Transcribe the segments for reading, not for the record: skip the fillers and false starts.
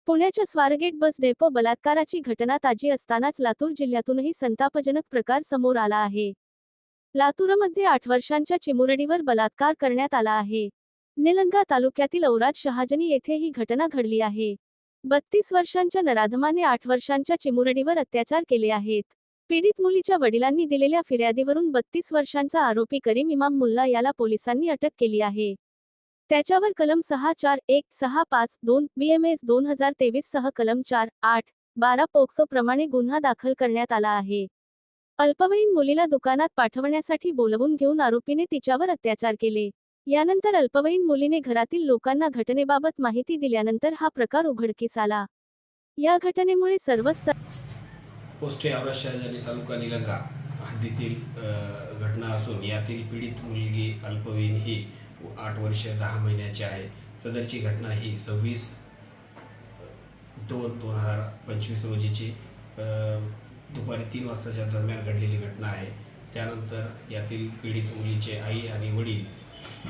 पुण्याच्या Swargate bus depot बलात्काराची घटना ताजी असतानाच लातूर जिल्ह्यातूनही संतापजनक प्रकार समोर आला आहे। लातूरमध्ये 8 वर्षांच्या चिमुरडीवर बलात्कार करण्यात आला आहे। निलंगा तालुक्यातील औराद शहाजनी येथे ही घटना घडली आहे। 32 वर्षांच्या नराधमाने 8 वर्षांच्या चिमुरडीवर अत्याचार केले आहेत। पीडित मुलीच्या वडिलांनी दिलेल्या फिर्यादीवरून 32 वर्षांचा आरोपी करीम इमाम मुल्ला याला पोलिसांनी अटक केली आहे। त्याच्यावर कलम 64165-2 BMS 2023 सह कलम 4-8-12 पोक्सो प्रमाणे गुन्हा दाखल करण्यात आला आहे। अल्पवयीन मुलीला दुकानात पाठवण्यासाठी बोलवून घेऊन आरोपीने तिच्यावर अत्याचार केले। यानंतर अल्पवयीन मुलीने घरातील लोकांना घटनेबाबत माहिती दिल्यानंतर हा प्रकार उघडकीस आला। या घटनेमुळे सर्वच पोस्टे औराद शहाजनी तालुका निलंगा हद्दीतील घटना असून यातील पीडित मुलगी अल्पवयीन ही 8 वर्ष 10 महिन्याची आहे। सदरची घटना ही 26/2/2025 रोजीची दुपारी 3 वाजताच्या दरम्यान घडलेली घटना आहे। त्यानंतर यातील पीडित मुलीचे आई आणि वडील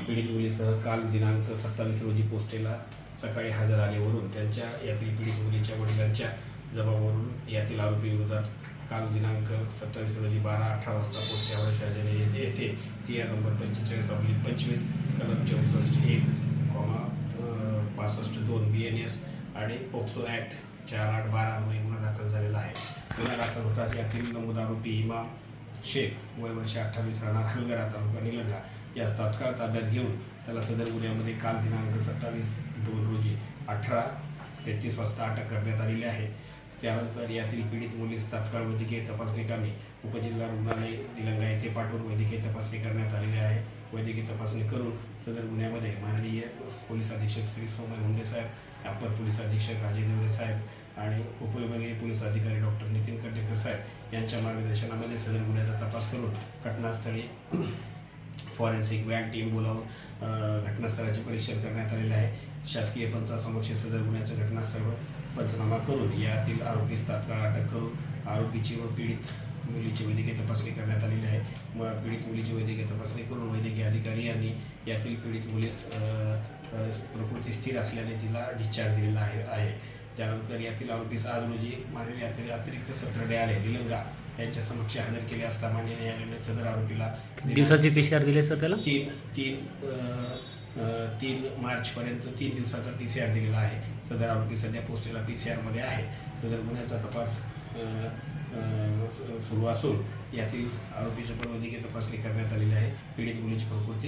पीडित मुलीसह काल दिनांक 27 रोजी पोस्टेला सकाळी हजर आलेवरून त्यांच्या यातील पीडित मुलीच्या वडिलांच्या जबाबावरून यातील आरोपी विरोधात काल दिनांक 27 रोजी 12:18 वाजता पोस्टे औराद शहाजनी येथे CR नंबर 45/25 कलम 64(1)65(2) BNS आणि पोक्सो ॲक्ट 4-8-12 अन्वये गुन्हा दाखल झालेला आहे। गुन्हा दाखल होताच यातील नमूद आरोपी इमाम शेख वय वर्ष 28 राहणार हलगरा तालुका निलंगा यास तात्काळ ताब्यात घेऊन त्याला सदर गुन्ह्यामध्ये काल दिनांक 27/2 रोजी 18:33 वाजता अटक करण्यात आलेली आहे। त्यानंतर यातील पीडित मुलीस तात्काळ वैद्यकीय तपासणीकामी उपजिल्हा रुग्णालय निलंगा येथे पाठवून वैद्यकीय तपासणी करण्यात आलेली आहे। वैद्यकीय तपासणी करून सदर गुन्ह्यामध्ये माननीय पोलीस अधीक्षक श्री सोमय मुंडे साहेब, अप्पर पोलीस अधीक्षक अजय देवरे साहेब आणि उपविभागीय पोलीस अधिकारी डॉक्टर नितीन कंडेकर साहेब यांच्या मार्गदर्शनामध्ये सदर गुन्ह्याचा तपास करून घटनास्थळी फॉरेन्सिक व्हॅन टीम बोलावून घटनास्थळाचे परीक्षण करण्यात आलेले आहे। शासकीय पंचासमक्ष सदर गुन्ह्याचं घटनास्थळावर पंचनामा करून यातील आरोपीस तात्काळ अटक करून आरोपीची व पीडित मुलीची वैद्यकीय तपासणी करण्यात आलेली आहे। पीडित मुलीची वैद्यकीय तपासणी करून वैद्यकीय अधिकारी यांनी यातील पीडित मुलीस प्रकृती स्थिर असल्याने तिला डिस्चार्ज दिलेला आहे। त्यानंतर यातील आरोपीस आज रोजी माननीय अतिरिक्त सत्र न्यायालय निलंगा यांच्या समक्ष हजर केले असता माननीय न्यायालयाने सदर आरोपीला दिवसाची PCR दिले सर त्याला 3 मार्चपर्यंत 3 दिवसाचा PCR दिलेला आहे। सदर आरोपी सध्या पोस्टेला PCR मध्ये आहे। सदर गुन्ह्याचा तपास सुरू असून यातील आरोपीची पण वैद्यकीय तपासणी करण्यात आलेली आहे। पीडित मुलीची प्रकृती